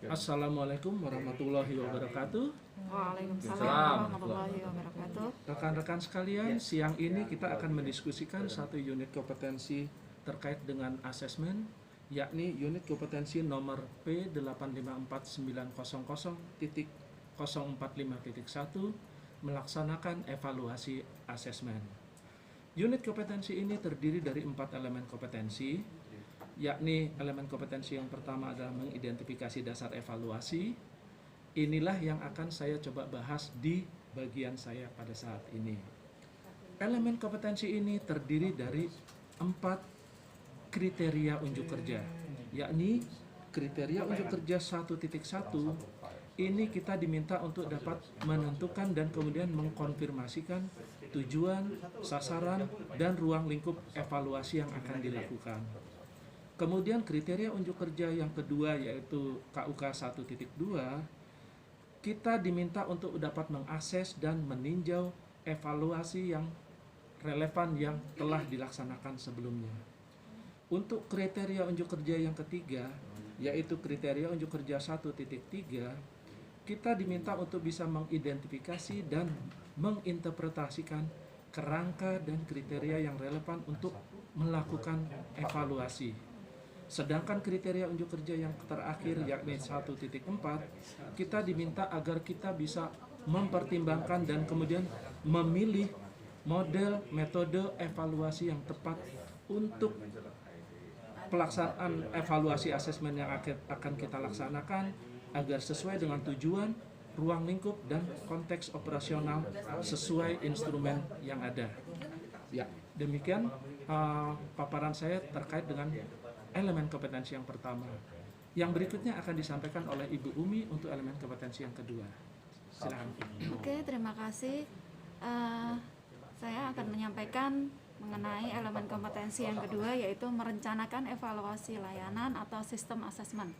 Assalamualaikum warahmatullahi wabarakatuh. Waalaikumsalam warahmatullahi wabarakatuh. Rekan-rekan sekalian, siang ini kita akan mendiskusikan satu unit kompetensi terkait dengan asesmen, yakni unit kompetensi nomor P854900.045.1 melaksanakan evaluasi asesmen. Unit kompetensi ini terdiri dari 4 elemen kompetensi, yakni elemen kompetensi yang pertama adalah mengidentifikasi dasar evaluasi. Inilah yang akan saya coba bahas di bagian saya pada saat ini. Elemen kompetensi ini terdiri dari 4 kriteria unjuk kerja, yakni kriteria unjuk kerja 1.1 ini kita diminta untuk dapat menentukan dan kemudian mengkonfirmasikan tujuan, sasaran, dan ruang lingkup evaluasi yang akan dilakukan. Kemudian kriteria unjuk kerja yang kedua yaitu KUK 1.2, kita diminta untuk dapat mengakses dan meninjau evaluasi yang relevan yang telah dilaksanakan sebelumnya. Untuk kriteria unjuk kerja yang ketiga yaitu kriteria unjuk kerja 1.3, kita diminta untuk bisa mengidentifikasi dan menginterpretasikan kerangka dan kriteria yang relevan untuk melakukan evaluasi. Sedangkan kriteria unjuk kerja yang terakhir yakni 1.4, kita diminta agar kita bisa mempertimbangkan dan kemudian memilih model metode evaluasi yang tepat untuk pelaksanaan evaluasi asesmen yang akan kita laksanakan agar sesuai dengan tujuan, ruang lingkup, dan konteks operasional sesuai instrumen yang ada. Ya, demikian paparan saya terkait dengan elemen kompetensi yang pertama. Yang berikutnya akan disampaikan oleh Ibu Umi untuk elemen kompetensi yang kedua. Silakan. Oke, terima kasih. Saya akan menyampaikan mengenai elemen kompetensi yang kedua, yaitu merencanakan evaluasi layanan atau sistem asesmen.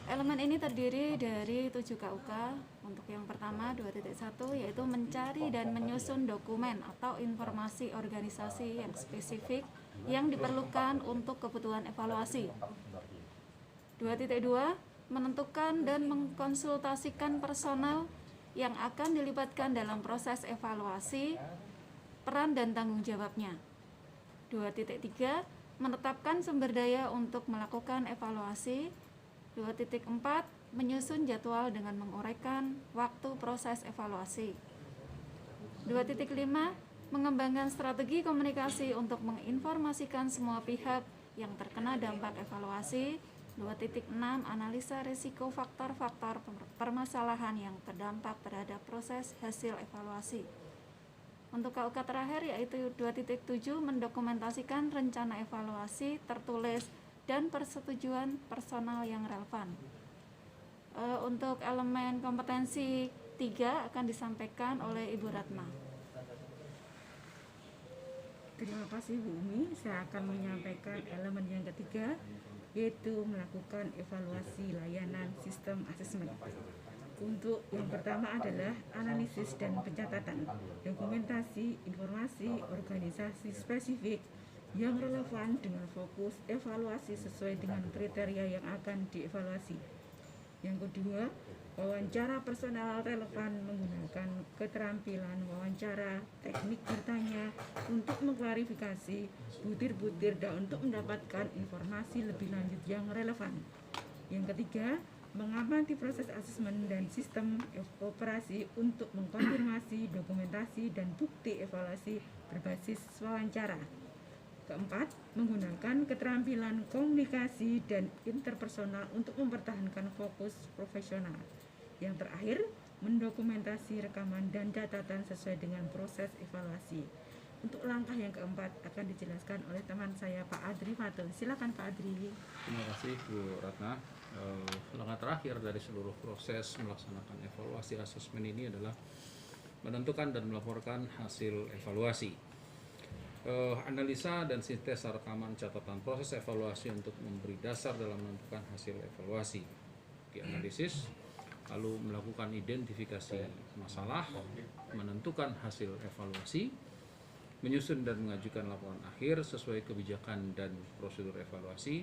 Elemen ini terdiri dari 7 KUK. Untuk yang pertama 2.1 yaitu mencari dan menyusun dokumen atau informasi organisasi yang spesifik yang diperlukan untuk kebutuhan evaluasi. 2.2 menentukan dan mengkonsultasikan personal yang akan dilibatkan dalam proses evaluasi, peran dan tanggung jawabnya. 2.3 menetapkan sumber daya untuk melakukan evaluasi. 2.4 menyusun jadwal dengan menguraikan waktu proses evaluasi. 2.5 mengembangkan strategi komunikasi untuk menginformasikan semua pihak yang terkena dampak evaluasi. 2.6 analisa risiko faktor-faktor permasalahan yang terdampak terhadap proses hasil evaluasi. Untuk KUK terakhir yaitu 2.7 mendokumentasikan rencana evaluasi tertulis dan persetujuan personal yang relevan. Untuk elemen kompetensi 3 akan disampaikan oleh Ibu Ratna. Terima kasih Bu Umi. Saya akan menyampaikan elemen yang ketiga, yaitu melakukan evaluasi layanan sistem asesmen. Untuk yang pertama adalah analisis dan pencatatan dokumentasi informasi organisasi spesifik yang relevan dengan fokus evaluasi sesuai dengan kriteria yang akan dievaluasi. Yang kedua, wawancara personal relevan menggunakan keterampilan wawancara, teknik bertanya untuk mengklarifikasi butir-butir dan untuk mendapatkan informasi lebih lanjut yang relevan. Yang ketiga, mengamati proses asesmen dan sistem operasi untuk mengkonfirmasi dokumentasi dan bukti evaluasi berbasis wawancara. Keempat, menggunakan keterampilan komunikasi dan interpersonal untuk mempertahankan fokus profesional. Yang terakhir, mendokumentasi rekaman dan catatan sesuai dengan proses evaluasi. Untuk langkah yang keempat akan dijelaskan oleh teman saya Pak Adri Fatul. Silakan Pak Adri. Terima kasih Bu Ratna. Langkah terakhir dari seluruh proses melaksanakan evaluasi asesmen ini adalah menentukan dan melaporkan hasil evaluasi. Analisa dan sintesa rekaman catatan proses evaluasi untuk memberi dasar dalam menentukan hasil evaluasi. Dianalisis, lalu melakukan identifikasi masalah, menentukan hasil evaluasi, menyusun dan mengajukan laporan akhir sesuai kebijakan dan prosedur evaluasi,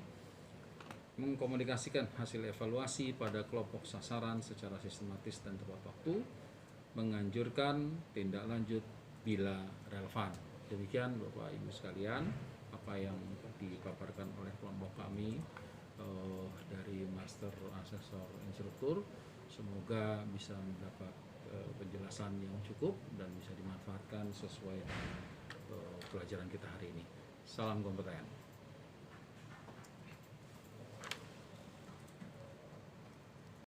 mengkomunikasikan hasil evaluasi pada kelompok sasaran secara sistematis dan tepat waktu, menganjurkan tindak lanjut bila relevan. Demikian Bapak Ibu sekalian apa yang dipaparkan oleh kelompok kami dari Master Asesor Instruktur. Semoga bisa mendapat penjelasan yang cukup dan bisa dimanfaatkan sesuai dengan pelajaran kita hari ini. Salam kompeten.